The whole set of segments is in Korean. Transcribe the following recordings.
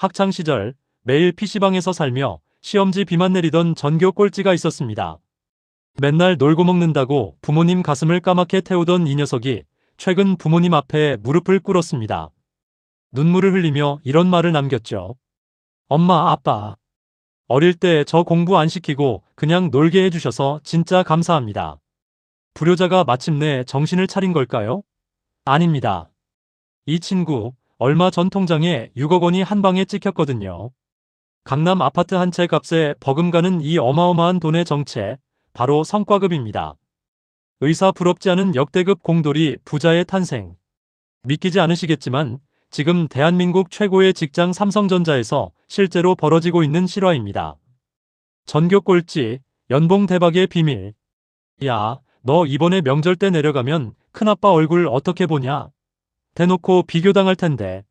학창시절 매일 PC방에서 살며 시험지 비만 내리던 전교 꼴찌가 있었습니다. 맨날 놀고 먹는다고 부모님 가슴을 까맣게 태우던 이 녀석이 최근 부모님 앞에 무릎을 꿇었습니다. 눈물을 흘리며 이런 말을 남겼죠. 엄마, 아빠. 어릴 때 저 공부 안 시키고 그냥 놀게 해주셔서 진짜 감사합니다. 불효자가 마침내 정신을 차린 걸까요? 아닙니다. 이 친구 얼마 전 통장에 6억 원이 한 방에 찍혔거든요. 강남 아파트 한 채 값에 버금가는 이 어마어마한 돈의 정체, 바로 성과급입니다. 의사 부럽지 않은 역대급 공돌이 부자의 탄생. 믿기지 않으시겠지만 지금 대한민국 최고의 직장 삼성전자에서 실제로 벌어지고 있는 실화입니다. 전교 꼴찌, 연봉 대박의 비밀. 야, 너 이번에 명절 때 내려가면 큰아빠 얼굴 어떻게 보냐? 대놓고 비교당할 텐데.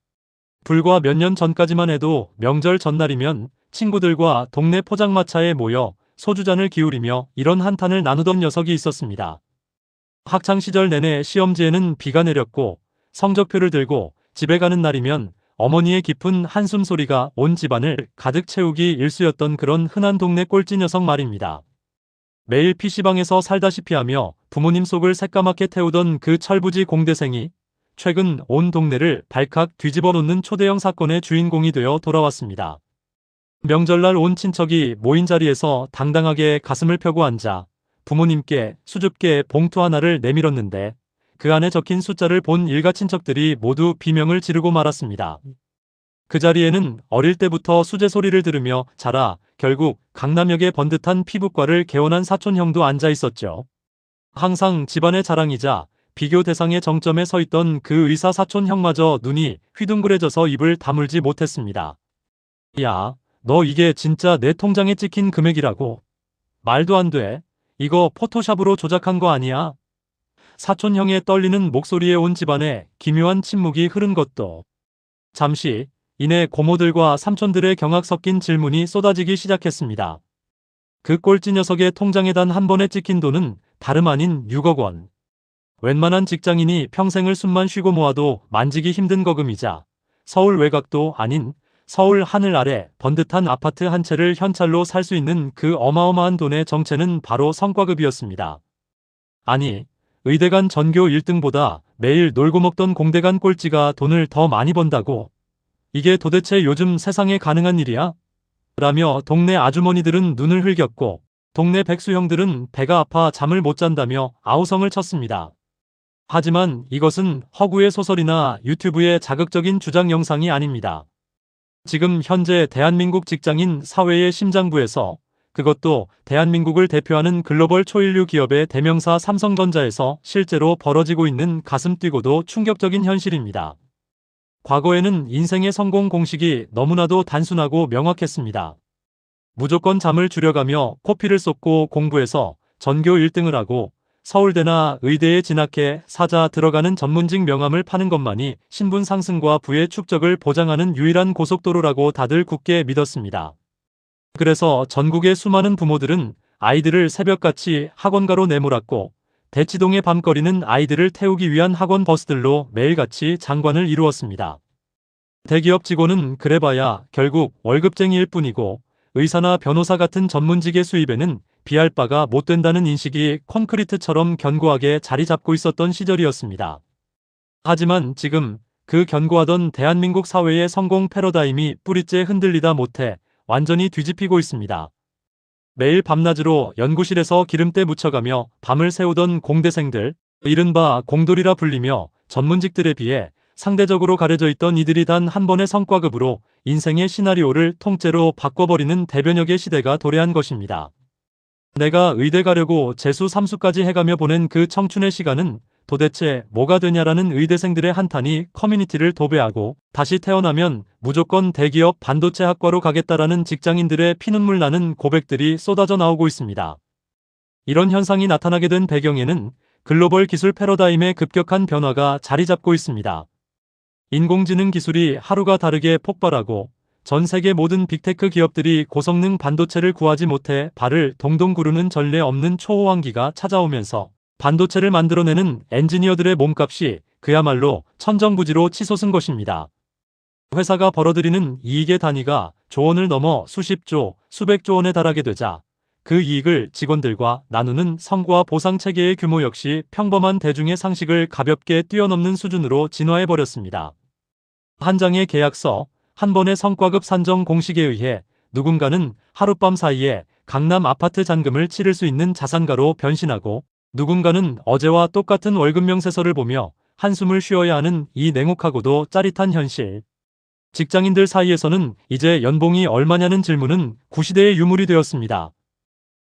불과 몇 년 전까지만 해도 명절 전날이면 친구들과 동네 포장마차에 모여 소주잔을 기울이며 이런 한탄을 나누던 녀석이 있었습니다. 학창시절 내내 시험지에는 비가 내렸고 성적표를 들고 집에 가는 날이면 어머니의 깊은 한숨 소리가 온 집안을 가득 채우기 일쑤였던 그런 흔한 동네 꼴찌 녀석 말입니다. 매일 PC방에서 살다시피 하며 부모님 속을 새까맣게 태우던 그 철부지 공대생이 최근 온 동네를 발칵 뒤집어 놓는 초대형 사건의 주인공이 되어 돌아왔습니다. 명절날 온 친척이 모인 자리에서 당당하게 가슴을 펴고 앉아 부모님께 수줍게 봉투 하나를 내밀었는데 그 안에 적힌 숫자를 본 일가 친척들이 모두 비명을 지르고 말았습니다. 그 자리에는 어릴 때부터 수제 소리를 들으며 자라 결국 강남역의 번듯한 피부과를 개원한 사촌형도 앉아 있었죠. 항상 집안의 자랑이자 비교 대상의 정점에 서 있던 그 의사 사촌형마저 눈이 휘둥그레져서 입을 다물지 못했습니다. 야, 너 이게 진짜 내 통장에 찍힌 금액이라고? 말도 안 돼. 이거 포토샵으로 조작한 거 아니야? 사촌형의 떨리는 목소리에 온 집안에 기묘한 침묵이 흐른 것도 잠시 이내 고모들과 삼촌들의 경악 섞인 질문이 쏟아지기 시작했습니다. 그 꼴찌 녀석의 통장에 단 한 번에 찍힌 돈은 다름 아닌 6억 원. 웬만한 직장인이 평생을 숨만 쉬고 모아도 만지기 힘든 거금이자 서울 외곽도 아닌 서울 하늘 아래 번듯한 아파트 한 채를 현찰로 살 수 있는 그 어마어마한 돈의 정체는 바로 성과급이었습니다. 아니, 의대간 전교 1등보다 매일 놀고 먹던 공대간 꼴찌가 돈을 더 많이 번다고? 이게 도대체 요즘 세상에 가능한 일이야? 라며 동네 아주머니들은 눈을 흘겼고 동네 백수형들은 배가 아파 잠을 못 잔다며 아우성을 쳤습니다. 하지만 이것은 허구의 소설이나 유튜브의 자극적인 주장 영상이 아닙니다. 지금 현재 대한민국 직장인 사회의 심장부에서 그것도 대한민국을 대표하는 글로벌 초일류 기업의 대명사 삼성전자에서 실제로 벌어지고 있는 가슴 뛰고도 충격적인 현실입니다. 과거에는 인생의 성공 공식이 너무나도 단순하고 명확했습니다. 무조건 잠을 줄여가며 코피를 쏟고 공부해서 전교 1등을 하고 서울대나 의대에 진학해 사자 들어가는 전문직 명함을 파는 것만이 신분 상승과 부의 축적을 보장하는 유일한 고속도로라고 다들 굳게 믿었습니다. 그래서 전국의 수많은 부모들은 아이들을 새벽같이 학원가로 내몰았고 대치동의 밤거리는 아이들을 태우기 위한 학원 버스들로 매일같이 장관을 이루었습니다. 대기업 직원은 그래봐야 결국 월급쟁이일 뿐이고 의사나 변호사 같은 전문직의 수입에는 비할 바가 못 된다는 인식이 콘크리트처럼 견고하게 자리 잡고 있었던 시절이었습니다. 하지만 지금 그 견고하던 대한민국 사회의 성공 패러다임이 뿌리째 흔들리다 못해 완전히 뒤집히고 있습니다. 매일 밤낮으로 연구실에서 기름때 묻혀가며 밤을 새우던 공대생들, 이른바 공돌이라 불리며 전문직들에 비해 상대적으로 가려져 있던 이들이 단 한 번의 성과급으로 인생의 시나리오를 통째로 바꿔버리는 대변혁의 시대가 도래한 것입니다. 내가 의대 가려고 재수 삼수까지 해가며 보낸 그 청춘의 시간은 도대체 뭐가 되냐라는 의대생들의 한탄이 커뮤니티를 도배하고 다시 태어나면 무조건 대기업 반도체 학과로 가겠다라는 직장인들의 피눈물 나는 고백들이 쏟아져 나오고 있습니다. 이런 현상이 나타나게 된 배경에는 글로벌 기술 패러다임의 급격한 변화가 자리 잡고 있습니다. 인공지능 기술이 하루가 다르게 폭발하고 전 세계 모든 빅테크 기업들이 고성능 반도체를 구하지 못해 발을 동동 구르는 전례 없는 초호황기가 찾아오면서 반도체를 만들어내는 엔지니어들의 몸값이 그야말로 천정부지로 치솟은 것입니다. 회사가 벌어들이는 이익의 단위가 조 원을 넘어 수십조, 수백조 원에 달하게 되자 그 이익을 직원들과 나누는 성과 보상 체계의 규모 역시 평범한 대중의 상식을 가볍게 뛰어넘는 수준으로 진화해버렸습니다. 한 장의 계약서, 한 번의 성과급 산정 공식에 의해 누군가는 하룻밤 사이에 강남 아파트 잔금을 치를 수 있는 자산가로 변신하고, 누군가는 어제와 똑같은 월급 명세서를 보며 한숨을 쉬어야 하는 이 냉혹하고도 짜릿한 현실. 직장인들 사이에서는 이제 연봉이 얼마냐는 질문은 구시대의 유물이 되었습니다.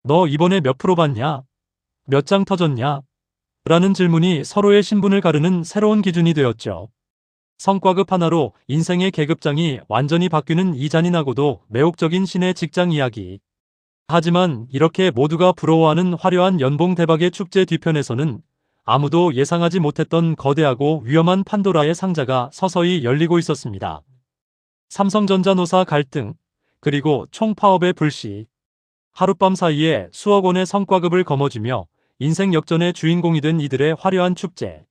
너 이번에 몇 프로 받냐? 몇 장 터졌냐? 라는 질문이 서로의 신분을 가르는 새로운 기준이 되었죠. 성과급 하나로 인생의 계급장이 완전히 바뀌는 이 잔인하고도 매혹적인 신의 직장 이야기. 하지만 이렇게 모두가 부러워하는 화려한 연봉 대박의 축제 뒤편에서는 아무도 예상하지 못했던 거대하고 위험한 판도라의 상자가 서서히 열리고 있었습니다. 삼성전자 노사 갈등, 그리고 총파업의 불씨. 하룻밤 사이에 수억 원의 성과급을 거머쥐며 인생 역전의 주인공이 된 이들의 화려한 축제.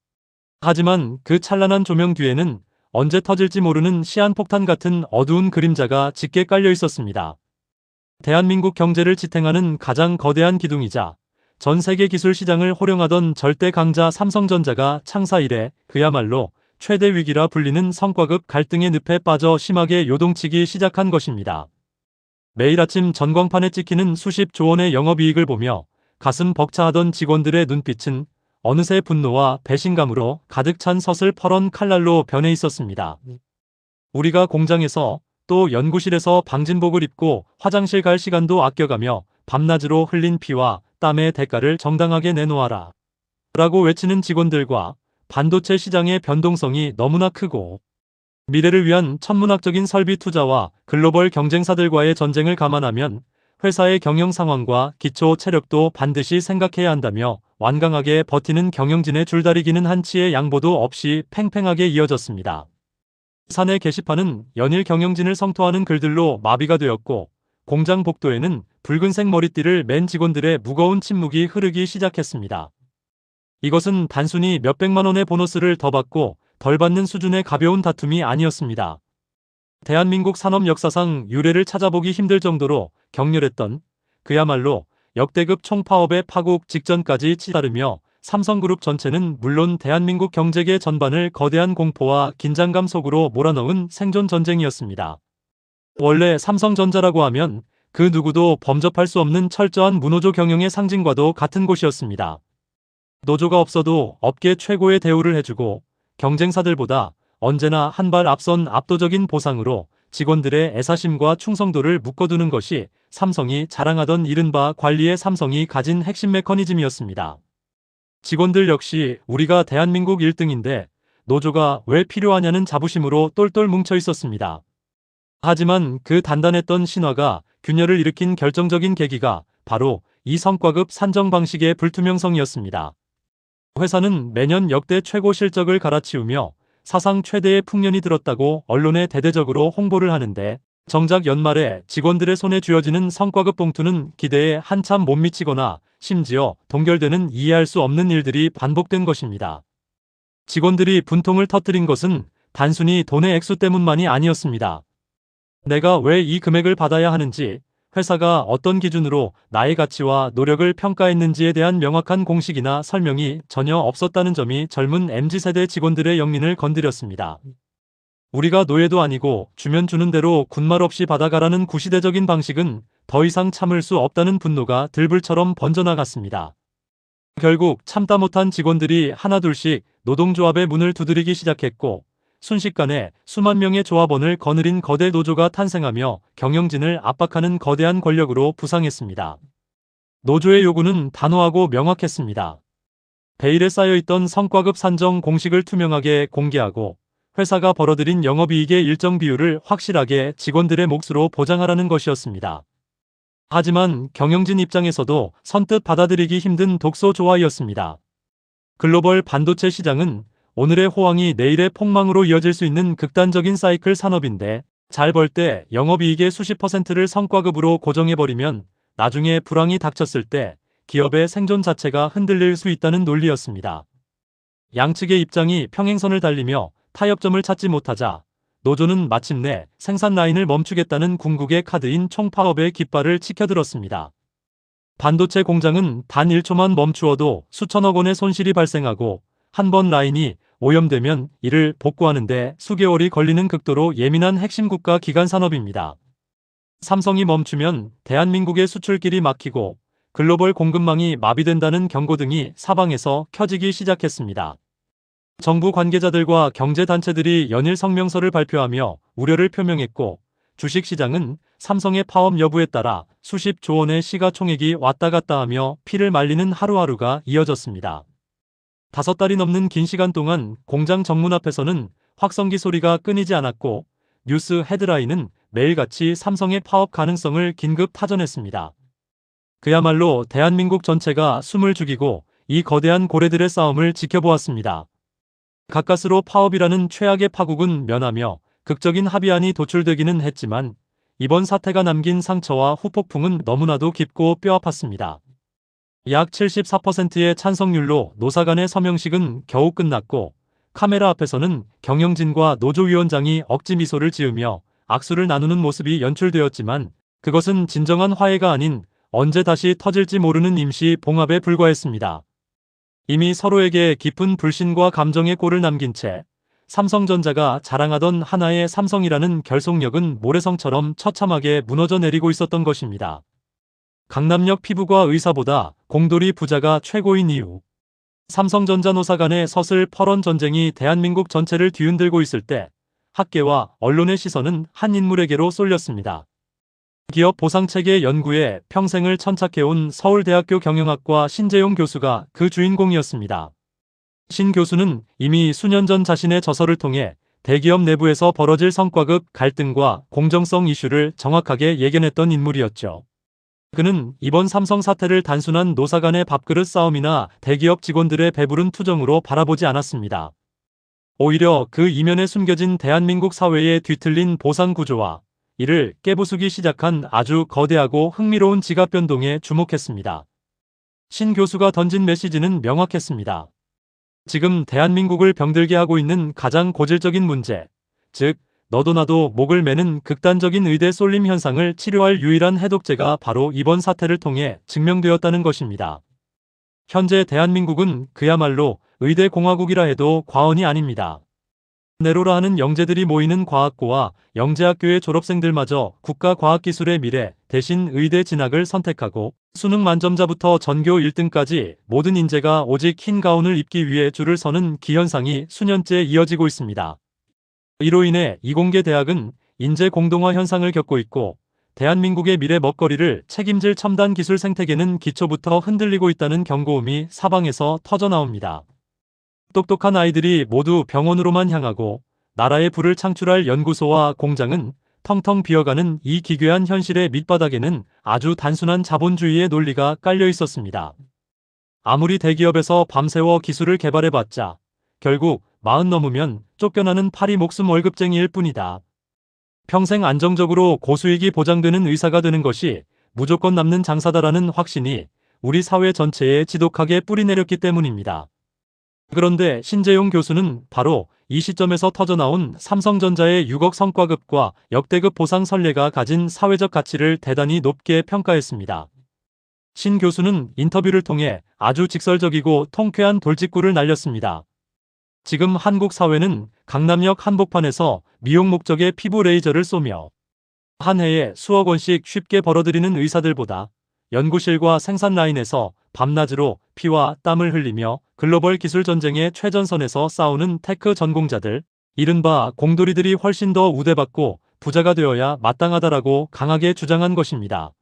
하지만 그 찬란한 조명 뒤에는 언제 터질지 모르는 시한폭탄 같은 어두운 그림자가 짙게 깔려 있었습니다. 대한민국 경제를 지탱하는 가장 거대한 기둥이자 전 세계 기술 시장을 호령하던 절대 강자 삼성전자가 창사 이래 그야말로 최대 위기라 불리는 성과급 갈등의 늪에 빠져 심하게 요동치기 시작한 것입니다. 매일 아침 전광판에 찍히는 수십조 원의 영업이익을 보며 가슴 벅차하던 직원들의 눈빛은 어느새 분노와 배신감으로 가득 찬 서슬퍼런 칼날로 변해 있었습니다. 우리가 공장에서 또 연구실에서 방진복을 입고 화장실 갈 시간도 아껴가며 밤낮으로 흘린 피와 땀의 대가를 정당하게 내놓아라 라고 외치는 직원들과 반도체 시장의 변동성이 너무나 크고 미래를 위한 천문학적인 설비 투자와 글로벌 경쟁사들과의 전쟁을 감안하면 회사의 경영 상황과 기초 체력도 반드시 생각해야 한다며 완강하게 버티는 경영진의 줄다리기는 한치의 양보도 없이 팽팽하게 이어졌습니다. 사내 게시판은 연일 경영진을 성토하는 글들로 마비가 되었고, 공장 복도에는 붉은색 머리띠를 맨 직원들의 무거운 침묵이 흐르기 시작했습니다. 이것은 단순히 몇백만 원의 보너스를 더 받고 덜 받는 수준의 가벼운 다툼이 아니었습니다. 대한민국 산업 역사상 유례를 찾아보기 힘들 정도로 격렬했던, 그야말로 역대급 총파업의 파국 직전까지 치달으며 삼성그룹 전체는 물론 대한민국 경제계 전반을 거대한 공포와 긴장감 속으로 몰아넣은 생존 전쟁이었습니다. 원래 삼성전자라고 하면 그 누구도 범접할 수 없는 철저한 무노조 경영의 상징과도 같은 곳이었습니다. 노조가 없어도 업계 최고의 대우를 해주고 경쟁사들보다 언제나 한 발 앞선 압도적인 보상으로 직원들의 애사심과 충성도를 묶어두는 것이 삼성이 자랑하던 이른바 관리의 삼성이 가진 핵심 메커니즘이었습니다. 직원들 역시 우리가 대한민국 1등인데 노조가 왜 필요하냐는 자부심으로 똘똘 뭉쳐 있었습니다. 하지만 그 단단했던 신화가 균열을 일으킨 결정적인 계기가 바로 이 성과급 산정 방식의 불투명성이었습니다. 회사는 매년 역대 최고 실적을 갈아치우며 사상 최대의 풍년이 들었다고 언론에 대대적으로 홍보를 하는데, 정작 연말에 직원들의 손에 쥐어지는 성과급 봉투는 기대에 한참 못 미치거나 심지어 동결되는 이해할 수 없는 일들이 반복된 것입니다. 직원들이 분통을 터뜨린 것은 단순히 돈의 액수 때문만이 아니었습니다. 내가 왜 이 금액을 받아야 하는지, 회사가 어떤 기준으로 나의 가치와 노력을 평가했는지에 대한 명확한 공식이나 설명이 전혀 없었다는 점이 젊은 MZ세대 직원들의 영린을 건드렸습니다. 우리가 노예도 아니고 주면 주는 대로 군말 없이 받아가라는 구시대적인 방식은 더 이상 참을 수 없다는 분노가 들불처럼 번져나갔습니다. 결국 참다 못한 직원들이 하나둘씩 노동조합의 문을 두드리기 시작했고, 순식간에 수만 명의 조합원을 거느린 거대 노조가 탄생하며 경영진을 압박하는 거대한 권력으로 부상했습니다. 노조의 요구는 단호하고 명확했습니다. 베일에 쌓여있던 성과급 산정 공식을 투명하게 공개하고 회사가 벌어들인 영업이익의 일정 비율을 확실하게 직원들의 몫으로 보장하라는 것이었습니다. 하지만 경영진 입장에서도 선뜻 받아들이기 힘든 독소조화이었습니다. 글로벌 반도체 시장은 오늘의 호황이 내일의 폭망으로 이어질 수 있는 극단적인 사이클 산업인데, 잘 벌 때 영업이익의 수십 %를 성과급으로 고정해버리면 나중에 불황이 닥쳤을 때 기업의 생존 자체가 흔들릴 수 있다는 논리였습니다. 양측의 입장이 평행선을 달리며 타협점을 찾지 못하자 노조는 마침내 생산 라인을 멈추겠다는 궁극의 카드인 총파업의 깃발을 치켜들었습니다. 반도체 공장은 단 1초만 멈추어도 수천억 원의 손실이 발생하고 한 번 라인이 오염되면 이를 복구하는데 수개월이 걸리는 극도로 예민한 핵심 국가 기간 산업입니다. 삼성이 멈추면 대한민국의 수출길이 막히고 글로벌 공급망이 마비된다는 경고 등이 사방에서 켜지기 시작했습니다. 정부 관계자들과 경제단체들이 연일 성명서를 발표하며 우려를 표명했고 주식시장은 삼성의 파업 여부에 따라 수십조 원의 시가총액이 왔다 갔다 하며 피를 말리는 하루하루가 이어졌습니다. 5달이 넘는 긴 시간 동안 공장 정문 앞에서는 확성기 소리가 끊이지 않았고 뉴스 헤드라인은 매일같이 삼성의 파업 가능성을 긴급 타전했습니다. 그야말로 대한민국 전체가 숨을 죽이고 이 거대한 고래들의 싸움을 지켜보았습니다. 가까스로 파업이라는 최악의 파국은 면하며 극적인 합의안이 도출되기는 했지만 이번 사태가 남긴 상처와 후폭풍은 너무나도 깊고 뼈아팠습니다. 약 74%의 찬성률로 노사 간의 서명식은 겨우 끝났고 카메라 앞에서는 경영진과 노조위원장이 억지 미소를 지으며 악수를 나누는 모습이 연출되었지만 그것은 진정한 화해가 아닌 언제 다시 터질지 모르는 임시 봉합에 불과했습니다. 이미 서로에게 깊은 불신과 감정의 골을 남긴 채 삼성전자가 자랑하던 하나의 삼성이라는 결속력은 모래성처럼 처참하게 무너져 내리고 있었던 것입니다. 강남역 피부과 의사보다 공돌이 부자가 최고인 이유. 삼성전자 노사 간의 서슬 펄언 전쟁이 대한민국 전체를 뒤흔들고 있을 때 학계와 언론의 시선은 한 인물에게로 쏠렸습니다. 기업 보상체계 연구에 평생을 천착해온 서울대학교 경영학과 신재용 교수가 그 주인공이었습니다. 신 교수는 이미 수년 전 자신의 저서를 통해 대기업 내부에서 벌어질 성과급 갈등과 공정성 이슈를 정확하게 예견했던 인물이었죠. 그는 이번 삼성 사태를 단순한 노사 간의 밥그릇 싸움이나 대기업 직원들의 배부른 투정으로 바라보지 않았습니다. 오히려 그 이면에 숨겨진 대한민국 사회의 뒤틀린 보상 구조와 이를 깨부수기 시작한 아주 거대하고 흥미로운 지갑 변동에 주목했습니다. 신 교수가 던진 메시지는 명확했습니다. 지금 대한민국을 병들게 하고 있는 가장 고질적인 문제, 즉 너도 나도 목을 매는 극단적인 의대 쏠림 현상을 치료할 유일한 해독제가 바로 이번 사태를 통해 증명되었다는 것입니다. 현재 대한민국은 그야말로 의대 공화국이라 해도 과언이 아닙니다. 네로라 하는 영재들이 모이는 과학고와 영재학교의 졸업생들마저 국가과학기술의 미래 대신 의대 진학을 선택하고 수능 만점자부터 전교 1등까지 모든 인재가 오직 흰 가운을 입기 위해 줄을 서는 기현상이 수년째 이어지고 있습니다. 이로 인해 이공계 대학은 인재 공동화 현상을 겪고 있고 대한민국의 미래 먹거리를 책임질 첨단 기술 생태계는 기초부터 흔들리고 있다는 경고음이 사방에서 터져나옵니다. 똑똑한 아이들이 모두 병원으로만 향하고 나라의 부를 창출할 연구소와 공장은 텅텅 비어가는 이 기괴한 현실의 밑바닥에는 아주 단순한 자본주의의 논리가 깔려 있었습니다. 아무리 대기업에서 밤새워 기술을 개발해봤자 결국 40 넘으면 쫓겨나는 파리 목숨 월급쟁이일 뿐이다. 평생 안정적으로 고수익이 보장되는 의사가 되는 것이 무조건 남는 장사다라는 확신이 우리 사회 전체에 지독하게 뿌리내렸기 때문입니다. 그런데 신재용 교수는 바로 이 시점에서 터져나온 삼성전자의 6억 성과급과 역대급 보상 선례가 가진 사회적 가치를 대단히 높게 평가했습니다. 신 교수는 인터뷰를 통해 아주 직설적이고 통쾌한 돌직구를 날렸습니다. 지금 한국 사회는 강남역 한복판에서 미용 목적의 피부 레이저를 쏘며 한 해에 수억 원씩 쉽게 벌어들이는 의사들보다 연구실과 생산 라인에서 밤낮으로 피와 땀을 흘리며 글로벌 기술 전쟁의 최전선에서 싸우는 테크 전공자들, 이른바 공돌이들이 훨씬 더 우대받고 부자가 되어야 마땅하다라고 강하게 주장한 것입니다.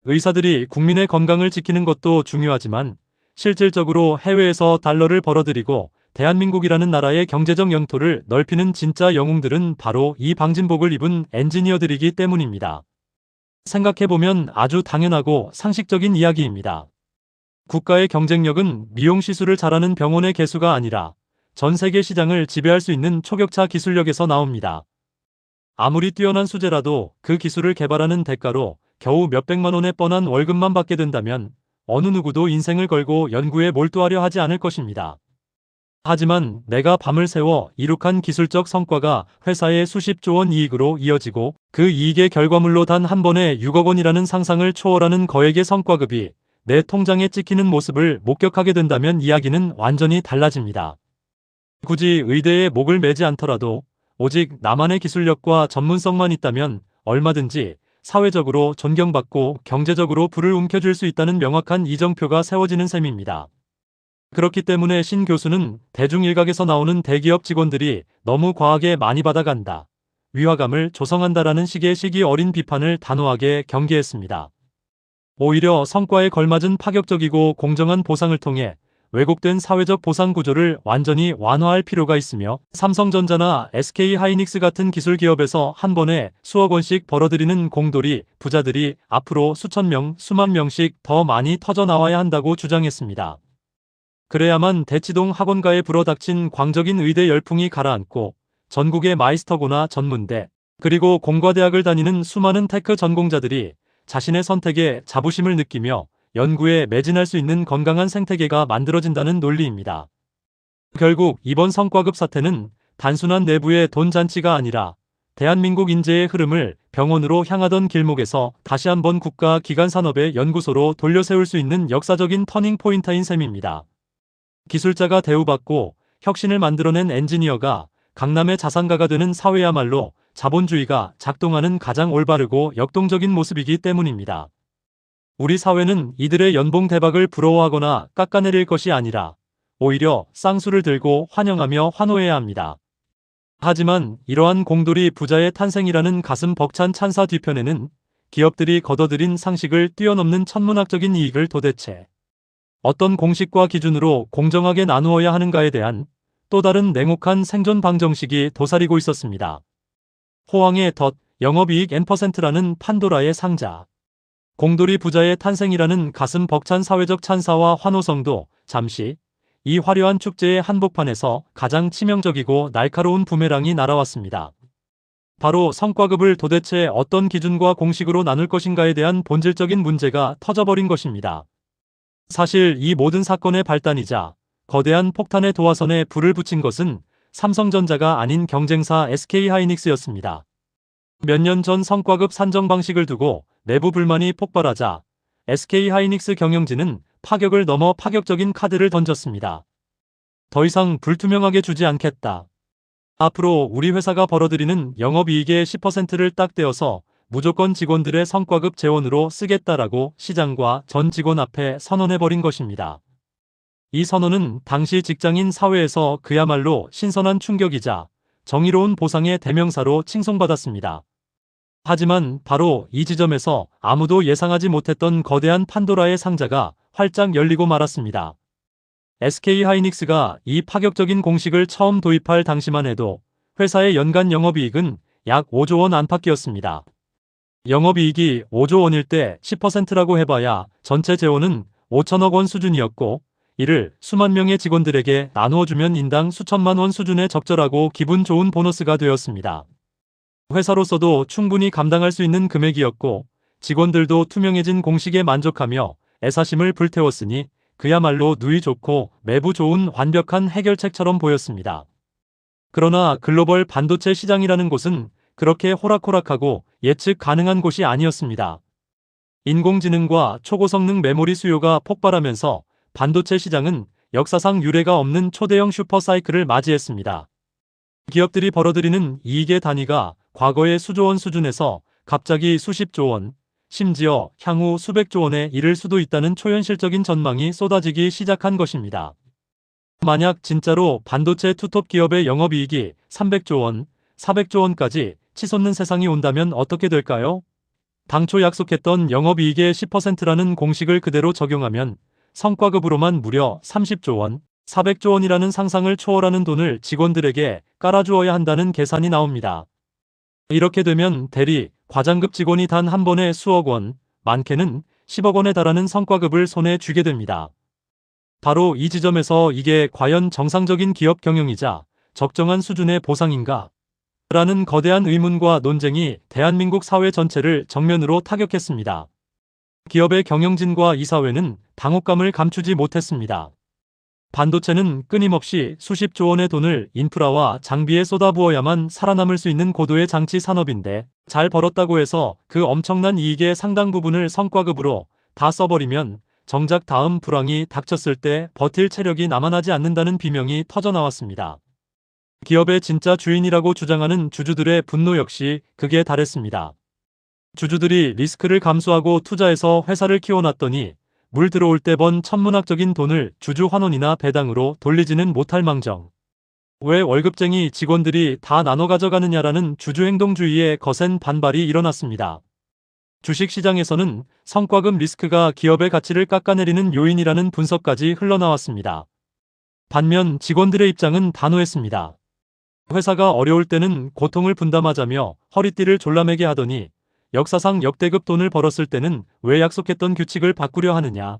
의사들이 국민의 건강을 지키는 것도 중요하지만 실질적으로 해외에서 달러를 벌어들이고 대한민국이라는 나라의 경제적 영토를 넓히는 진짜 영웅들은 바로 이 방진복을 입은 엔지니어들이기 때문입니다. 생각해보면 아주 당연하고 상식적인 이야기입니다. 국가의 경쟁력은 미용 시술을 잘하는 병원의 개수가 아니라 전 세계 시장을 지배할 수 있는 초격차 기술력에서 나옵니다. 아무리 뛰어난 수재라도 그 기술을 개발하는 대가로 겨우 몇백만 원의 뻔한 월급만 받게 된다면 어느 누구도 인생을 걸고 연구에 몰두하려 하지 않을 것입니다. 하지만 내가 밤을 새워 이룩한 기술적 성과가 회사의 수십조 원 이익으로 이어지고 그 이익의 결과물로 단 한 번에 6억 원이라는 상상을 초월하는 거액의 성과급이 내 통장에 찍히는 모습을 목격하게 된다면 이야기는 완전히 달라집니다. 굳이 의대에 목을 매지 않더라도 오직 나만의 기술력과 전문성만 있다면 얼마든지 사회적으로 존경받고 경제적으로 부를 움켜쥘 수 있다는 명확한 이정표가 세워지는 셈입니다. 그렇기 때문에 신 교수는 대중일각에서 나오는 대기업 직원들이 너무 과하게 많이 받아간다, 위화감을 조성한다라는 식의 시기 어린 비판을 단호하게 경계했습니다. 오히려 성과에 걸맞은 파격적이고 공정한 보상을 통해 왜곡된 사회적 보상 구조를 완전히 완화할 필요가 있으며 삼성전자나 SK하이닉스 같은 기술 기업에서 한 번에 수억 원씩 벌어들이는 공돌이 부자들이 앞으로 수천 명, 수만 명씩 더 많이 터져 나와야 한다고 주장했습니다. 그래야만 대치동 학원가에 불어닥친 광적인 의대 열풍이 가라앉고 전국의 마이스터고나 전문대 그리고 공과대학을 다니는 수많은 테크 전공자들이 자신의 선택에 자부심을 느끼며 연구에 매진할 수 있는 건강한 생태계가 만들어진다는 논리입니다. 결국 이번 성과급 사태는 단순한 내부의 돈 잔치가 아니라 대한민국 인재의 흐름을 병원으로 향하던 길목에서 다시 한번 국가 기관 산업의 연구소로 돌려세울 수 있는 역사적인 터닝 포인트인 셈입니다. 기술자가 대우받고 혁신을 만들어낸 엔지니어가 강남의 자산가가 되는 사회야말로 자본주의가 작동하는 가장 올바르고 역동적인 모습이기 때문입니다. 우리 사회는 이들의 연봉 대박을 부러워하거나 깎아내릴 것이 아니라 오히려 쌍수를 들고 환영하며 환호해야 합니다. 하지만 이러한 공돌이 부자의 탄생이라는 가슴 벅찬 찬사 뒤편에는 기업들이 거둬들인 상식을 뛰어넘는 천문학적인 이익을 도대체 어떤 공식과 기준으로 공정하게 나누어야 하는가에 대한 또 다른 냉혹한 생존 방정식이 도사리고 있었습니다. 호황의 덫, 영업이익 N%라는 판도라의 상자. 공돌이 부자의 탄생이라는 가슴 벅찬 사회적 찬사와 환호성도 잠시 이 화려한 축제의 한복판에서 가장 치명적이고 날카로운 부메랑이 날아왔습니다. 바로 성과급을 도대체 어떤 기준과 공식으로 나눌 것인가에 대한 본질적인 문제가 터져버린 것입니다. 사실 이 모든 사건의 발단이자 거대한 폭탄의 도화선에 불을 붙인 것은 삼성전자가 아닌 경쟁사 SK하이닉스였습니다. 몇 년 전 성과급 산정 방식을 두고 내부 불만이 폭발하자 SK하이닉스 경영진은 파격을 넘어 파격적인 카드를 던졌습니다. 더 이상 불투명하게 주지 않겠다. 앞으로 우리 회사가 벌어들이는 영업이익의 10%를 딱 떼어서 무조건 직원들의 성과급 재원으로 쓰겠다라고 시장과 전 직원 앞에 선언해버린 것입니다. 이 선언은 당시 직장인 사회에서 그야말로 신선한 충격이자 정의로운 보상의 대명사로 칭송받았습니다. 하지만 바로 이 지점에서 아무도 예상하지 못했던 거대한 판도라의 상자가 활짝 열리고 말았습니다. SK하이닉스가 이 파격적인 공식을 처음 도입할 당시만 해도 회사의 연간 영업이익은 약 5조 원 안팎이었습니다. 영업이익이 5조 원일 때 10%라고 해봐야 전체 재원은 5천억 원 수준이었고 이를 수만 명의 직원들에게 나누어주면 인당 수천만 원 수준의 적절하고 기분 좋은 보너스가 되었습니다. 회사로서도 충분히 감당할 수 있는 금액이었고 직원들도 투명해진 공식에 만족하며 애사심을 불태웠으니 그야말로 누이 좋고 매부 좋은 완벽한 해결책처럼 보였습니다. 그러나 글로벌 반도체 시장이라는 곳은 그렇게 호락호락하고 예측 가능한 곳이 아니었습니다. 인공지능과 초고성능 메모리 수요가 폭발하면서 반도체 시장은 역사상 유례가 없는 초대형 슈퍼사이클을 맞이했습니다. 기업들이 벌어들이는 이익의 단위가 과거의 수조 원 수준에서 갑자기 수십조 원, 심지어 향후 수백조 원에 이를 수도 있다는 초현실적인 전망이 쏟아지기 시작한 것입니다. 만약 진짜로 반도체 투톱 기업의 영업이익이 300조 원, 400조 원까지 치솟는 세상이 온다면 어떻게 될까요? 당초 약속했던 영업이익의 10%라는 공식을 그대로 적용하면 성과급으로만 무려 30조 원, 400조 원이라는 상상을 초월하는 돈을 직원들에게 깔아주어야 한다는 계산이 나옵니다. 이렇게 되면 대리, 과장급 직원이 단 한 번에 수억 원, 많게는 10억 원에 달하는 성과급을 손에 쥐게 됩니다. 바로 이 지점에서 이게 과연 정상적인 기업 경영이자 적정한 수준의 보상인가? 라는 거대한 의문과 논쟁이 대한민국 사회 전체를 정면으로 타격했습니다. 기업의 경영진과 이사회는 당혹감을 감추지 못했습니다. 반도체는 끊임없이 수십조 원의 돈을 인프라와 장비에 쏟아부어야만 살아남을 수 있는 고도의 장치 산업인데, 잘 벌었다고 해서 그 엄청난 이익의 상당 부분을 성과급으로 다 써버리면 정작 다음 불황이 닥쳤을 때 버틸 체력이 남아나지 않는다는 비명이 터져나왔습니다. 기업의 진짜 주인이라고 주장하는 주주들의 분노 역시 극에 달했습니다. 주주들이 리스크를 감수하고 투자해서 회사를 키워놨더니 물 들어올 때 번 천문학적인 돈을 주주 환원이나 배당으로 돌리지는 못할 망정. 왜 월급쟁이 직원들이 다 나눠 가져가느냐라는 주주행동주의에 거센 반발이 일어났습니다. 주식시장에서는 성과급 리스크가 기업의 가치를 깎아내리는 요인이라는 분석까지 흘러나왔습니다. 반면 직원들의 입장은 단호했습니다. 회사가 어려울 때는 고통을 분담하자며 허리띠를 졸라매게 하더니 역사상 역대급 돈을 벌었을 때는 왜 약속했던 규칙을 바꾸려 하느냐.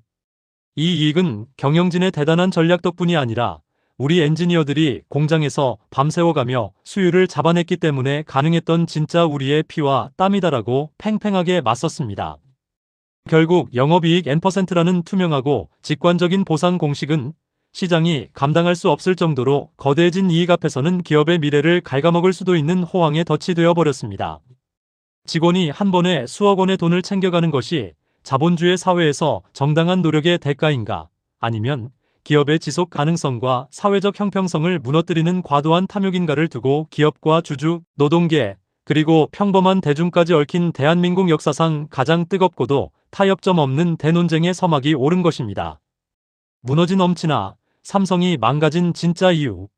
이 이익은 경영진의 대단한 전략 덕분이 아니라 우리 엔지니어들이 공장에서 밤새워가며 수율을 잡아냈기 때문에 가능했던 진짜 우리의 피와 땀이다라고 팽팽하게 맞섰습니다. 결국 영업이익 N%라는 투명하고 직관적인 보상 공식은 시장이 감당할 수 없을 정도로 거대해진 이익 앞에서는 기업의 미래를 갉아먹을 수도 있는 호황에 덫이 되어 버렸습니다. 직원이 한 번에 수억 원의 돈을 챙겨가는 것이 자본주의 사회에서 정당한 노력의 대가인가? 아니면 기업의 지속 가능성과 사회적 형평성을 무너뜨리는 과도한 탐욕인가를 두고 기업과 주주, 노동계, 그리고 평범한 대중까지 얽힌 대한민국 역사상 가장 뜨겁고도 타협점 없는 대논쟁의 서막이 오른 것입니다. 무너진 엄치나 삼성이 망가진 진짜 이유.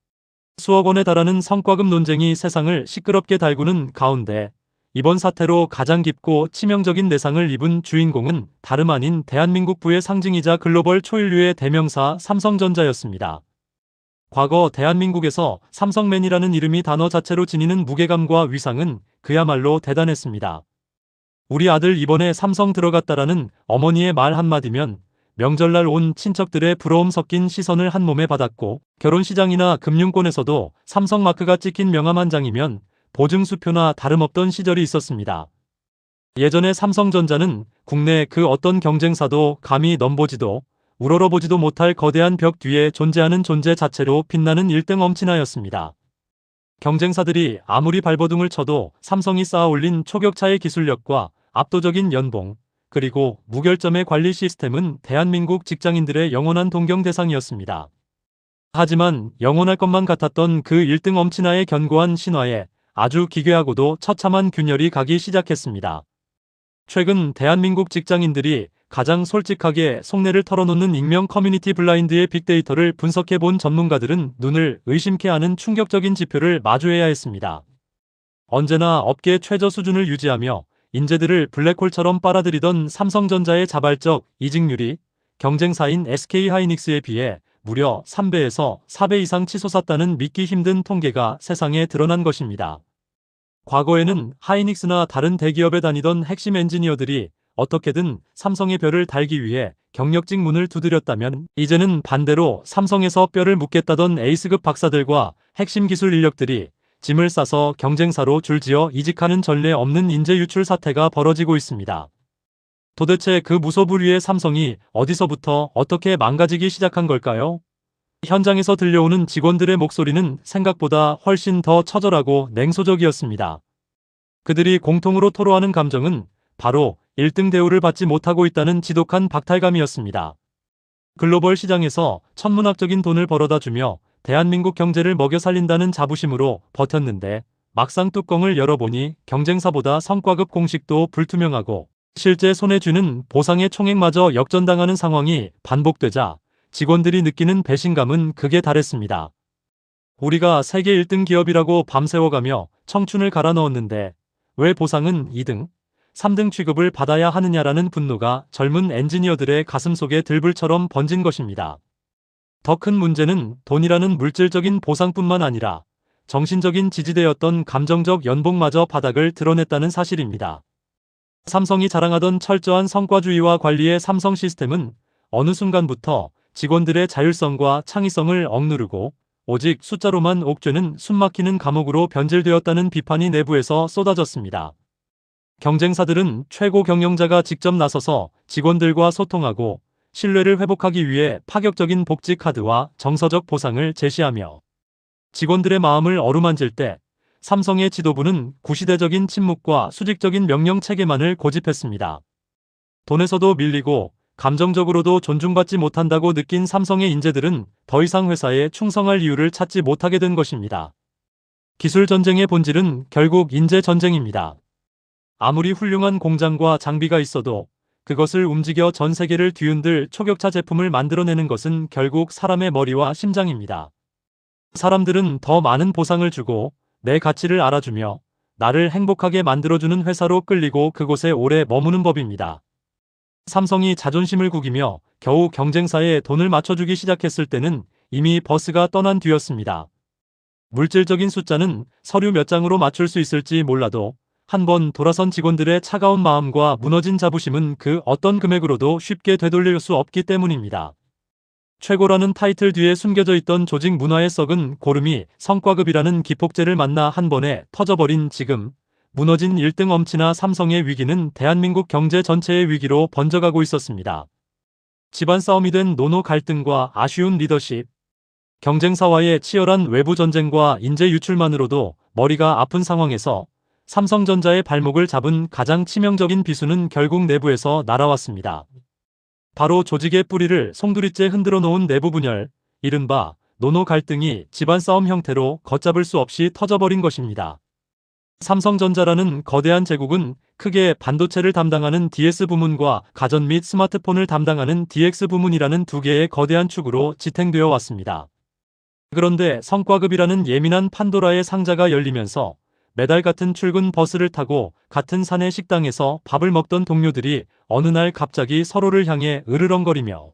수억 원에 달하는 성과급 논쟁이 세상을 시끄럽게 달구는 가운데 이번 사태로 가장 깊고 치명적인 내상을 입은 주인공은 다름 아닌 대한민국부의 상징이자 글로벌 초인류의 대명사 삼성전자였습니다. 과거 대한민국에서 삼성맨이라는 이름이 단어 자체로 지니는 무게감과 위상은 그야말로 대단했습니다. 우리 아들 이번에 삼성 들어갔다라는 어머니의 말 한마디면 명절날 온 친척들의 부러움 섞인 시선을 한 몸에 받았고, 결혼시장이나 금융권에서도 삼성 마크가 찍힌 명함 한 장이면 보증수표나 다름없던 시절이 있었습니다. 예전에 삼성전자는 국내 그 어떤 경쟁사도 감히 넘보지도 우러러보지도 못할 거대한 벽 뒤에 존재하는 존재 자체로 빛나는 1등 엄친아였습니다. 경쟁사들이 아무리 발버둥을 쳐도 삼성이 쌓아올린 초격차의 기술력과 압도적인 연봉, 그리고 무결점의 관리 시스템은 대한민국 직장인들의 영원한 동경 대상이었습니다. 하지만 영원할 것만 같았던 그 1등 엄친아의 견고한 신화에 아주 기괴하고도 처참한 균열이 가기 시작했습니다. 최근 대한민국 직장인들이 가장 솔직하게 속내를 털어놓는 익명 커뮤니티 블라인드의 빅데이터를 분석해본 전문가들은 눈을 의심케 하는 충격적인 지표를 마주해야 했습니다. 언제나 업계 최저 수준을 유지하며 인재들을 블랙홀처럼 빨아들이던 삼성전자의 자발적 이직률이 경쟁사인 SK하이닉스에 비해 무려 3배에서 4배 이상 치솟았다는 믿기 힘든 통계가 세상에 드러난 것입니다. 과거에는 하이닉스나 다른 대기업에 다니던 핵심 엔지니어들이 어떻게든 삼성의 뼈를 달기 위해 경력직 문을 두드렸다면, 이제는 반대로 삼성에서 뼈를 묻겠다던 에이스급 박사들과 핵심 기술 인력들이 짐을 싸서 경쟁사로 줄지어 이직하는 전례 없는 인재 유출 사태가 벌어지고 있습니다. 도대체 그 무소불위의 삼성이 어디서부터 어떻게 망가지기 시작한 걸까요? 현장에서 들려오는 직원들의 목소리는 생각보다 훨씬 더 처절하고 냉소적이었습니다. 그들이 공통으로 토로하는 감정은 바로 1등 대우를 받지 못하고 있다는 지독한 박탈감이었습니다. 글로벌 시장에서 천문학적인 돈을 벌어다 주며 대한민국 경제를 먹여 살린다는 자부심으로 버텼는데, 막상 뚜껑을 열어보니 경쟁사보다 성과급 공식도 불투명하고 실제 손에 쥐는 보상의 총액마저 역전당하는 상황이 반복되자 직원들이 느끼는 배신감은 극에 달했습니다. 우리가 세계 1등 기업이라고 밤새워가며 청춘을 갈아 넣었는데 왜 보상은 2등, 3등 취급을 받아야 하느냐라는 분노가 젊은 엔지니어들의 가슴속에 들불처럼 번진 것입니다. 더 큰 문제는 돈이라는 물질적인 보상뿐만 아니라 정신적인 지지대였던 감정적 연봉마저 바닥을 드러냈다는 사실입니다. 삼성이 자랑하던 철저한 성과주의와 관리의 삼성 시스템은 어느 순간부터 직원들의 자율성과 창의성을 억누르고 오직 숫자로만 옥죄는 숨막히는 감옥으로 변질되었다는 비판이 내부에서 쏟아졌습니다. 경쟁사들은 최고 경영자가 직접 나서서 직원들과 소통하고 신뢰를 회복하기 위해 파격적인 복지 카드와 정서적 보상을 제시하며 직원들의 마음을 어루만질 때 삼성의 지도부는 구시대적인 침묵과 수직적인 명령 체계만을 고집했습니다. 돈에서도 밀리고 감정적으로도 존중받지 못한다고 느낀 삼성의 인재들은 더 이상 회사에 충성할 이유를 찾지 못하게 된 것입니다. 기술 전쟁의 본질은 결국 인재 전쟁입니다. 아무리 훌륭한 공장과 장비가 있어도 그것을 움직여 전 세계를 뒤흔들 초격차 제품을 만들어내는 것은 결국 사람의 머리와 심장입니다. 사람들은 더 많은 보상을 주고 내 가치를 알아주며 나를 행복하게 만들어주는 회사로 끌리고 그곳에 오래 머무는 법입니다. 삼성이 자존심을 구기며 겨우 경쟁사에 돈을 맞춰주기 시작했을 때는 이미 버스가 떠난 뒤였습니다. 물질적인 숫자는 서류 몇 장으로 맞출 수 있을지 몰라도 한번 돌아선 직원들의 차가운 마음과 무너진 자부심은 그 어떤 금액으로도 쉽게 되돌릴 수 없기 때문입니다. 최고라는 타이틀 뒤에 숨겨져 있던 조직 문화의 썩은 고름이 성과급이라는 기폭제를 만나 한 번에 터져버린 지금, 무너진 1등 엄친아 삼성의 위기는 대한민국 경제 전체의 위기로 번져가고 있었습니다. 집안 싸움이 된 노노 갈등과 아쉬운 리더십, 경쟁사와의 치열한 외부 전쟁과 인재 유출만으로도 머리가 아픈 상황에서 삼성전자의 발목을 잡은 가장 치명적인 비수는 결국 내부에서 날아왔습니다. 바로 조직의 뿌리를 송두리째 흔들어 놓은 내부 분열, 이른바 노노 갈등이 집안 싸움 형태로 걷잡을 수 없이 터져버린 것입니다. 삼성전자라는 거대한 제국은 크게 반도체를 담당하는 DS 부문과 가전 및 스마트폰을 담당하는 DX 부문이라는 두 개의 거대한 축으로 지탱되어 왔습니다. 그런데 성과급이라는 예민한 판도라의 상자가 열리면서 매달 같은 출근 버스를 타고 같은 사내 식당에서 밥을 먹던 동료들이 어느 날 갑자기 서로를 향해 으르렁거리며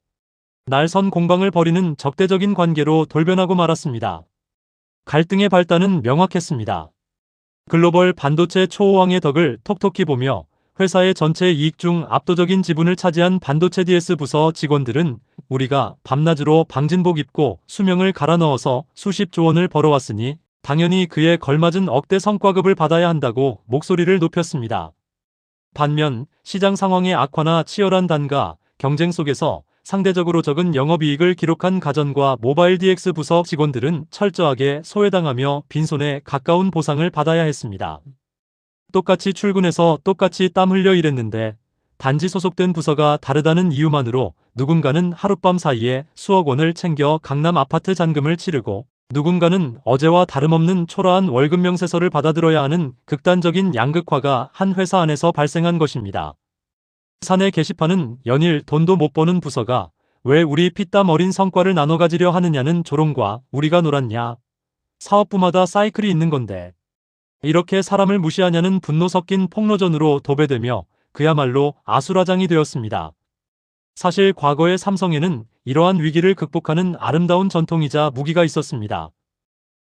날선 공방을 벌이는 적대적인 관계로 돌변하고 말았습니다. 갈등의 발단은 명확했습니다. 글로벌 반도체 초호황의 덕을 톡톡히 보며 회사의 전체 이익 중 압도적인 지분을 차지한 반도체 DS 부서 직원들은 우리가 밤낮으로 방진복 입고 수명을 갈아 넣어서 수십조 원을 벌어왔으니 당연히 그에 걸맞은 억대 성과급을 받아야 한다고 목소리를 높였습니다. 반면 시장 상황의 악화나 치열한 단가, 경쟁 속에서 상대적으로 적은 영업이익을 기록한 가전과 모바일 DX 부서 직원들은 철저하게 소외당하며 빈손에 가까운 보상을 받아야 했습니다. 똑같이 출근해서 똑같이 땀 흘려 일했는데 단지 소속된 부서가 다르다는 이유만으로 누군가는 하룻밤 사이에 수억 원을 챙겨 강남 아파트 잔금을 치르고 누군가는 어제와 다름없는 초라한 월급 명세서를 받아들어야 하는 극단적인 양극화가 한 회사 안에서 발생한 것입니다. 사내 게시판은 연일 돈도 못 버는 부서가 왜 우리 피땀 어린 성과를 나눠 가지려 하느냐는 조롱과 우리가 놀았냐. 사업부마다 사이클이 있는 건데. 이렇게 사람을 무시하냐는 분노 섞인 폭로전으로 도배되며 그야말로 아수라장이 되었습니다. 사실 과거의 삼성에는 이러한 위기를 극복하는 아름다운 전통이자 무기가 있었습니다.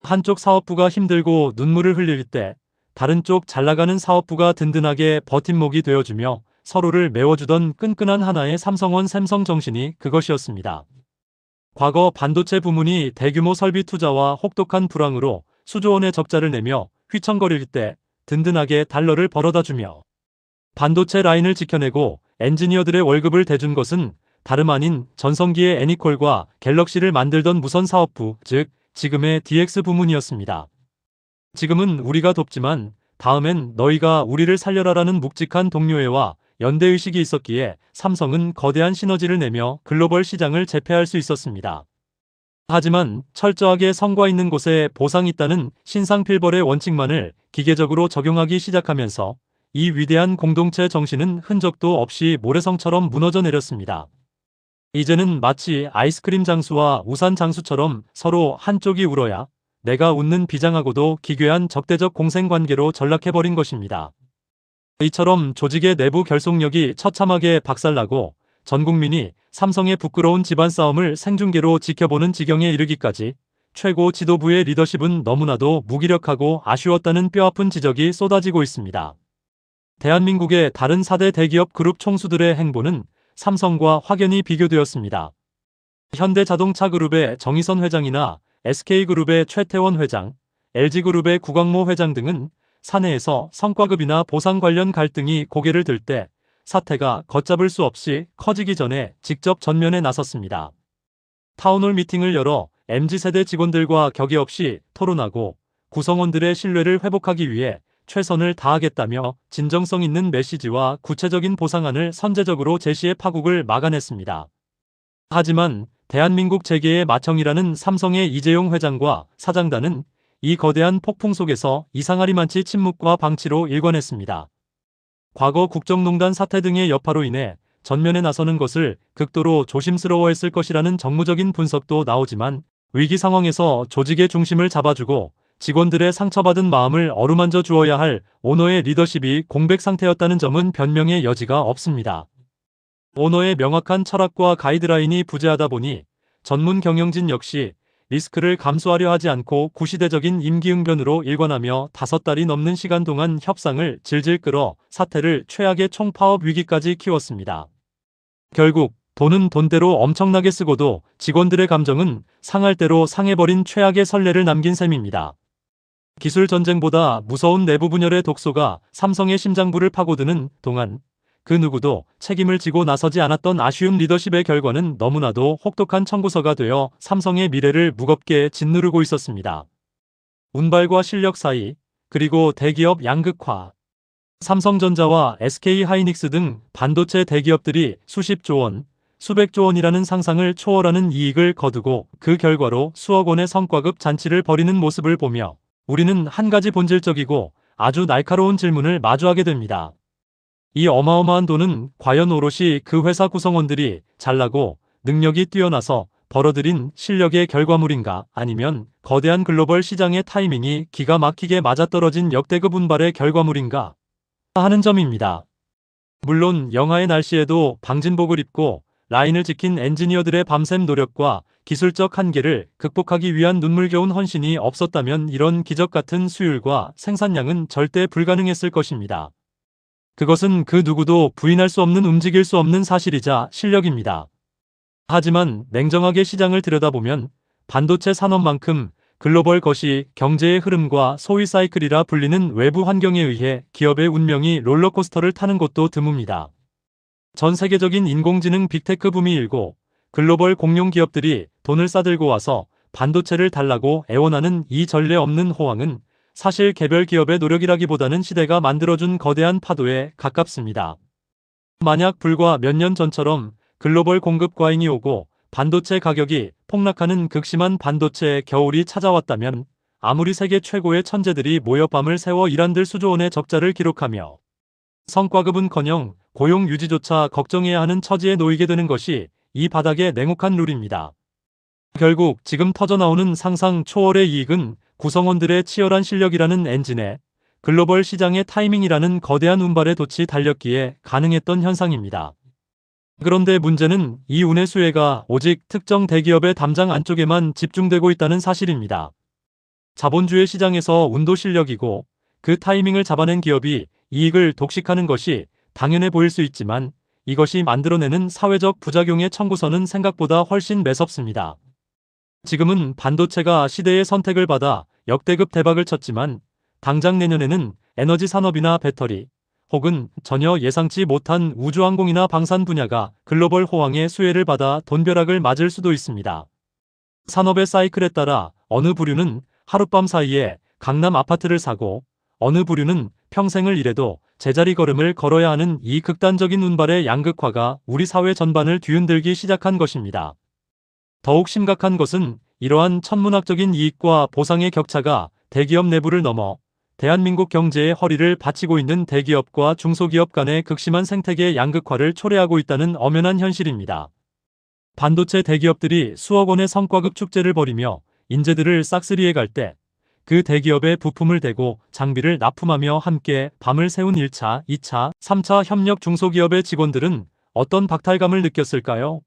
한쪽 사업부가 힘들고 눈물을 흘릴 때 다른 쪽 잘나가는 사업부가 든든하게 버팀목이 되어주며 서로를 메워주던 끈끈한 하나의 삼성원 샘성 정신이 그것이었습니다. 과거 반도체 부문이 대규모 설비 투자와 혹독한 불황으로 수조 원의 적자를 내며 휘청거릴 때 든든하게 달러를 벌어다주며 반도체 라인을 지켜내고 엔지니어들의 월급을 대준 것은 다름 아닌 전성기의 애니콜과 갤럭시를 만들던 무선 사업부, 즉 지금의 DX 부문이었습니다. 지금은 우리가 돕지만 다음엔 너희가 우리를 살려라라는 묵직한 동료애와 연대의식이 있었기에 삼성은 거대한 시너지를 내며 글로벌 시장을 제패할 수 있었습니다. 하지만 철저하게 성과 있는 곳에 보상 있다는 신상필벌의 원칙만을 기계적으로 적용하기 시작하면서 이 위대한 공동체 정신은 흔적도 없이 모래성처럼 무너져 내렸습니다. 이제는 마치 아이스크림 장수와 우산 장수처럼 서로 한쪽이 울어야 내가 웃는 비장하고도 기괴한 적대적 공생관계로 전락해버린 것입니다. 이처럼 조직의 내부 결속력이 처참하게 박살나고 전 국민이 삼성의 부끄러운 집안 싸움을 생중계로 지켜보는 지경에 이르기까지 최고 지도부의 리더십은 너무나도 무기력하고 아쉬웠다는 뼈아픈 지적이 쏟아지고 있습니다. 대한민국의 다른 4대 대기업 그룹 총수들의 행보는 삼성과 확연히 비교되었습니다. 현대자동차그룹의 정의선 회장이나 SK그룹의 최태원 회장, LG그룹의 구광모 회장 등은 사내에서 성과급이나 보상 관련 갈등이 고개를 들 때 사태가 걷잡을 수 없이 커지기 전에 직접 전면에 나섰습니다. 타운홀 미팅을 열어 MZ세대 직원들과 격의 없이 토론하고 구성원들의 신뢰를 회복하기 위해 최선을 다하겠다며 진정성 있는 메시지와 구체적인 보상안을 선제적으로 제시해 파국을 막아냈습니다. 하지만 대한민국 재계의 맏형이라는 삼성의 이재용 회장과 사장단은 이 거대한 폭풍 속에서 이상하리만치 침묵과 방치로 일관했습니다. 과거 국정농단 사태 등의 여파로 인해 전면에 나서는 것을 극도로 조심스러워했을 것이라는 정무적인 분석도 나오지만 위기 상황에서 조직의 중심을 잡아주고 직원들의 상처받은 마음을 어루만져 주어야 할 오너의 리더십이 공백 상태였다는 점은 변명의 여지가 없습니다. 오너의 명확한 철학과 가이드라인이 부재하다 보니 전문 경영진 역시 리스크를 감수하려 하지 않고 구시대적인 임기응변으로 일관하며 5달이 넘는 시간 동안 협상을 질질 끌어 사태를 최악의 총파업 위기까지 키웠습니다. 결국 돈은 돈대로 엄청나게 쓰고도 직원들의 감정은 상할 대로 상해버린 최악의 선례를 남긴 셈입니다. 기술 전쟁보다 무서운 내부 분열의 독소가 삼성의 심장부를 파고드는 동안 그 누구도 책임을 지고 나서지 않았던 아쉬운 리더십의 결과는 너무나도 혹독한 청구서가 되어 삼성의 미래를 무겁게 짓누르고 있었습니다. 운발과 실력 사이, 그리고 대기업 양극화. 삼성전자와 SK하이닉스 등 반도체 대기업들이 수십조 원, 수백조 원이라는 상상을 초월하는 이익을 거두고 그 결과로 수억 원의 성과급 잔치를 벌이는 모습을 보며 우리는 한 가지 본질적이고 아주 날카로운 질문을 마주하게 됩니다. 이 어마어마한 돈은 과연 오롯이 그 회사 구성원들이 잘나고 능력이 뛰어나서 벌어들인 실력의 결과물인가, 아니면 거대한 글로벌 시장의 타이밍이 기가 막히게 맞아떨어진 역대급 운발의 결과물인가 하는 점입니다. 물론 영하의 날씨에도 방진복을 입고 라인을 지킨 엔지니어들의 밤샘 노력과 기술적 한계를 극복하기 위한 눈물겨운 헌신이 없었다면 이런 기적 같은 수율과 생산량은 절대 불가능했을 것입니다. 그것은 그 누구도 부인할 수 없는, 움직일 수 없는 사실이자 실력입니다. 하지만 냉정하게 시장을 들여다보면 반도체 산업만큼 글로벌 거시 경제의 흐름과 소위 사이클이라 불리는 외부 환경에 의해 기업의 운명이 롤러코스터를 타는 곳도 드뭅니다. 전 세계적인 인공지능 빅테크 붐이 일고 글로벌 공룡 기업들이 돈을 싸들고 와서 반도체를 달라고 애원하는 이 전례 없는 호황은 사실 개별 기업의 노력이라기보다는 시대가 만들어준 거대한 파도에 가깝습니다. 만약 불과 몇 년 전처럼 글로벌 공급 과잉이 오고 반도체 가격이 폭락하는 극심한 반도체 겨울이 찾아왔다면 아무리 세계 최고의 천재들이 모여 밤을 새워 일한들 수조 원의 적자를 기록하며 성과급은커녕 고용 유지조차 걱정해야 하는 처지에 놓이게 되는 것이 이 바닥의 냉혹한 룰입니다. 결국 지금 터져나오는 상상 초월의 이익은 구성원들의 치열한 실력이라는 엔진에 글로벌 시장의 타이밍이라는 거대한 운발에 돛이 달렸기에 가능했던 현상입니다. 그런데 문제는 이 운의 수혜가 오직 특정 대기업의 담장 안쪽에만 집중되고 있다는 사실입니다. 자본주의 시장에서 운도 실력이고 그 타이밍을 잡아낸 기업이 이익을 독식하는 것이 당연해 보일 수 있지만 이것이 만들어내는 사회적 부작용의 청구서는 생각보다 훨씬 매섭습니다. 지금은 반도체가 시대의 선택을 받아 역대급 대박을 쳤지만 당장 내년에는 에너지 산업이나 배터리, 혹은 전혀 예상치 못한 우주항공이나 방산 분야가 글로벌 호황의 수혜를 받아 돈벼락을 맞을 수도 있습니다. 산업의 사이클에 따라 어느 부류는 하룻밤 사이에 강남 아파트를 사고 어느 부류는 평생을 일해도 제자리 걸음을 걸어야 하는 이 극단적인 운발의 양극화가 우리 사회 전반을 뒤흔들기 시작한 것입니다. 더욱 심각한 것은 이러한 천문학적인 이익과 보상의 격차가 대기업 내부를 넘어 대한민국 경제의 허리를 받치고 있는 대기업과 중소기업 간의 극심한 생태계 양극화를 초래하고 있다는 엄연한 현실입니다. 반도체 대기업들이 수억 원의 성과급 축제를 벌이며 인재들을 싹쓸이해 갈 때 그 대기업의 부품을 대고 장비를 납품하며 함께 밤을 새운 1차, 2차, 3차 협력 중소기업의 직원들은 어떤 박탈감을 느꼈을까요?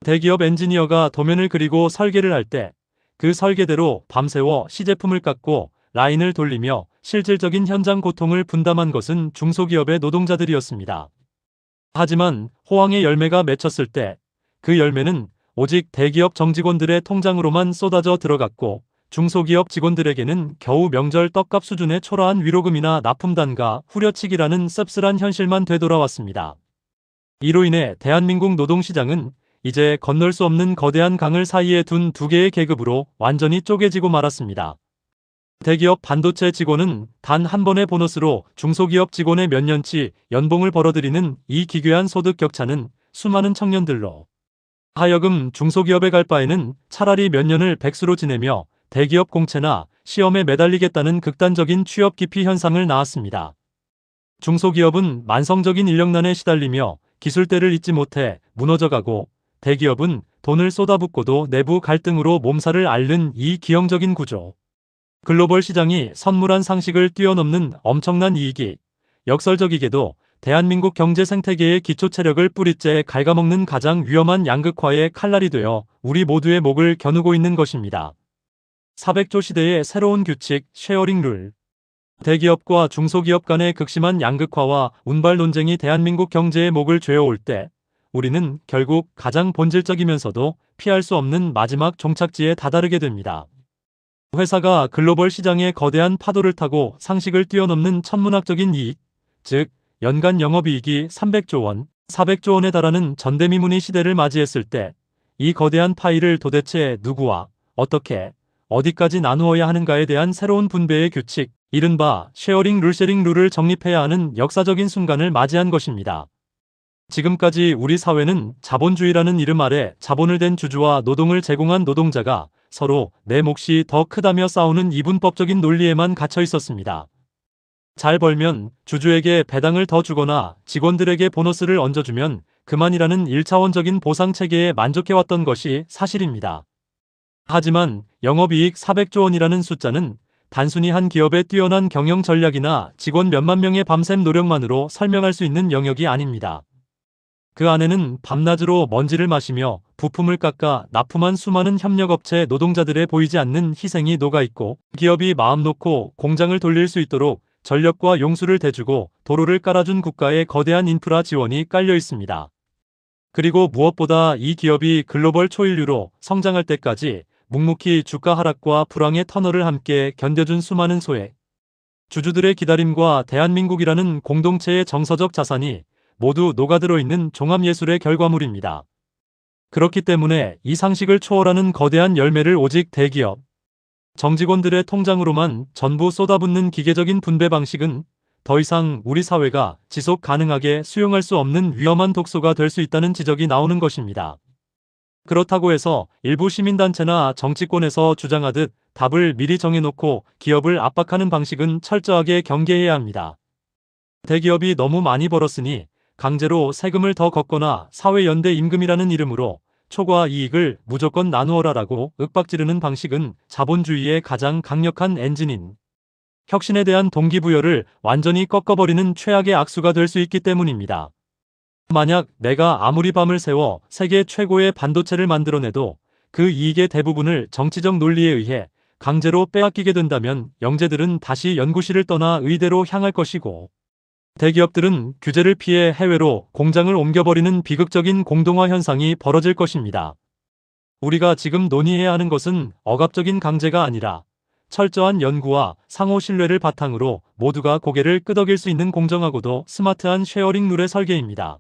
대기업 엔지니어가 도면을 그리고 설계를 할 때 그 설계대로 밤새워 시제품을 깎고 라인을 돌리며 실질적인 현장 고통을 분담한 것은 중소기업의 노동자들이었습니다. 하지만 호황의 열매가 맺혔을 때 그 열매는 오직 대기업 정직원들의 통장으로만 쏟아져 들어갔고 중소기업 직원들에게는 겨우 명절 떡값 수준의 초라한 위로금이나 납품단가 후려치기라는 씁쓸한 현실만 되돌아왔습니다. 이로 인해 대한민국 노동시장은 이제 건널 수 없는 거대한 강을 사이에 둔 두 개의 계급으로 완전히 쪼개지고 말았습니다. 대기업 반도체 직원은 단 한 번의 보너스로 중소기업 직원의 몇 년치 연봉을 벌어들이는 이 기괴한 소득 격차는 수많은 청년들로 하여금 중소기업에 갈 바에는 차라리 몇 년을 백수로 지내며 대기업 공채나 시험에 매달리겠다는 극단적인 취업 기피 현상을 낳았습니다. 중소기업은 만성적인 인력난에 시달리며 기술대를 잇지 못해 무너져가고, 대기업은 돈을 쏟아붓고도 내부 갈등으로 몸살을 앓는 이 기형적인 구조. 글로벌 시장이 선물한 상식을 뛰어넘는 엄청난 이익이 역설적이게도 대한민국 경제 생태계의 기초 체력을 뿌리째 갉아먹는 가장 위험한 양극화의 칼날이 되어 우리 모두의 목을 겨누고 있는 것입니다. 400조 시대의 새로운 규칙, 쉐어링 룰. 대기업과 중소기업 간의 극심한 양극화와 운발 논쟁이 대한민국 경제의 목을 죄어올 때 우리는 결국 가장 본질적이면서도 피할 수 없는 마지막 종착지에 다다르게 됩니다. 회사가 글로벌 시장의 거대한 파도를 타고 상식을 뛰어넘는 천문학적인 이익, 즉 연간 영업이익이 300조 원, 400조 원에 달하는 전대미문의 시대를 맞이했을 때 이 거대한 파이를 도대체 누구와 어떻게 어디까지 나누어야 하는가에 대한 새로운 분배의 규칙, 이른바 쉐어링 룰을 정립해야 하는 역사적인 순간을 맞이한 것입니다. 지금까지 우리 사회는 자본주의라는 이름 아래 자본을 댄 주주와 노동을 제공한 노동자가 서로 내 몫이 더 크다며 싸우는 이분법적인 논리에만 갇혀 있었습니다. 잘 벌면 주주에게 배당을 더 주거나 직원들에게 보너스를 얹어주면 그만이라는 1차원적인 보상 체계에 만족해왔던 것이 사실입니다. 하지만 영업이익 400조 원이라는 숫자는 단순히 한 기업의 뛰어난 경영 전략이나 직원 몇만 명의 밤샘 노력만으로 설명할 수 있는 영역이 아닙니다. 그 안에는 밤낮으로 먼지를 마시며 부품을 깎아 납품한 수많은 협력업체 노동자들의 보이지 않는 희생이 녹아있고, 기업이 마음 놓고 공장을 돌릴 수 있도록 전력과 용수를 대주고 도로를 깔아준 국가의 거대한 인프라 지원이 깔려 있습니다. 그리고 무엇보다 이 기업이 글로벌 초일류로 성장할 때까지 묵묵히 주가 하락과 불황의 터널을 함께 견뎌준 수많은 소액 주주들의 기다림과 대한민국이라는 공동체의 정서적 자산이 모두 녹아들어 있는 종합예술의 결과물입니다. 그렇기 때문에 이 상식을 초월하는 거대한 열매를 오직 대기업, 정직원들의 통장으로만 전부 쏟아붓는 기계적인 분배 방식은 더 이상 우리 사회가 지속 가능하게 수용할 수 없는 위험한 독소가 될 수 있다는 지적이 나오는 것입니다. 그렇다고 해서 일부 시민단체나 정치권에서 주장하듯 답을 미리 정해놓고 기업을 압박하는 방식은 철저하게 경계해야 합니다. 대기업이 너무 많이 벌었으니 강제로 세금을 더 걷거나 사회연대 임금이라는 이름으로 초과 이익을 무조건 나누어라라고 윽박지르는 방식은 자본주의의 가장 강력한 엔진인 혁신에 대한 동기부여를 완전히 꺾어버리는 최악의 악수가 될 수 있기 때문입니다. 만약 내가 아무리 밤을 새워 세계 최고의 반도체를 만들어내도 그 이익의 대부분을 정치적 논리에 의해 강제로 빼앗기게 된다면 영재들은 다시 연구실을 떠나 의대로 향할 것이고, 대기업들은 규제를 피해 해외로 공장을 옮겨버리는 비극적인 공동화 현상이 벌어질 것입니다. 우리가 지금 논의해야 하는 것은 억압적인 강제가 아니라 철저한 연구와 상호 신뢰를 바탕으로 모두가 고개를 끄덕일 수 있는 공정하고도 스마트한 쉐어링 룰의 설계입니다.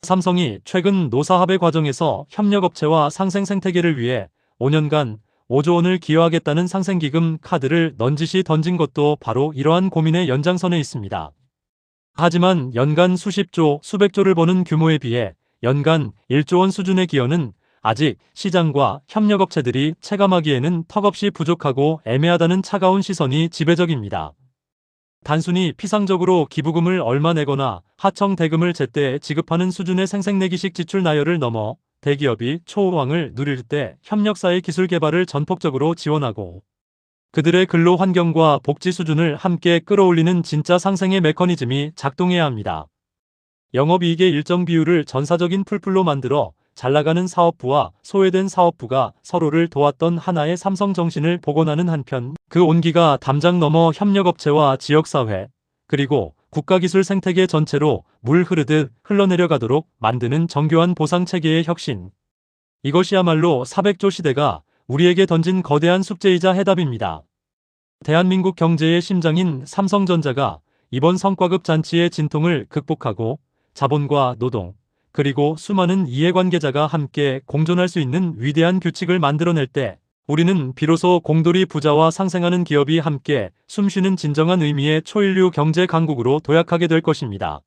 삼성이 최근 노사합의 과정에서 협력업체와 상생생태계를 위해 5년간 5조 원을 기여하겠다는 상생기금 카드를 넌지시 던진 것도 바로 이러한 고민의 연장선에 있습니다. 하지만 연간 수십조, 수백조를 버는 규모에 비해 연간 1조 원 수준의 기여는 아직 시장과 협력업체들이 체감하기에는 턱없이 부족하고 애매하다는 차가운 시선이 지배적입니다. 단순히 피상적으로 기부금을 얼마 내거나 하청 대금을 제때 지급하는 수준의 생색내기식 지출 나열을 넘어 대기업이 초호황을 누릴 때 협력사의 기술 개발을 전폭적으로 지원하고 그들의 근로 환경과 복지 수준을 함께 끌어올리는 진짜 상생의 메커니즘이 작동해야 합니다. 영업이익의 일정 비율을 전사적인 풀풀로 만들어 잘나가는 사업부와 소외된 사업부가 서로를 도왔던 하나의 삼성 정신을 복원하는 한편, 그 온기가 담장 넘어 협력업체와 지역사회, 그리고 국가기술 생태계 전체로 물 흐르듯 흘러내려가도록 만드는 정교한 보상체계의 혁신. 이것이야말로 400조 시대가 우리에게 던진 거대한 숙제이자 해답입니다. 대한민국 경제의 심장인 삼성전자가 이번 성과급 잔치의 진통을 극복하고 자본과 노동, 그리고 수많은 이해관계자가 함께 공존할 수 있는 위대한 규칙을 만들어낼 때 우리는 비로소 공돌이 부자와 상생하는 기업이 함께 숨쉬는 진정한 의미의 초인류 경제 강국으로 도약하게 될 것입니다.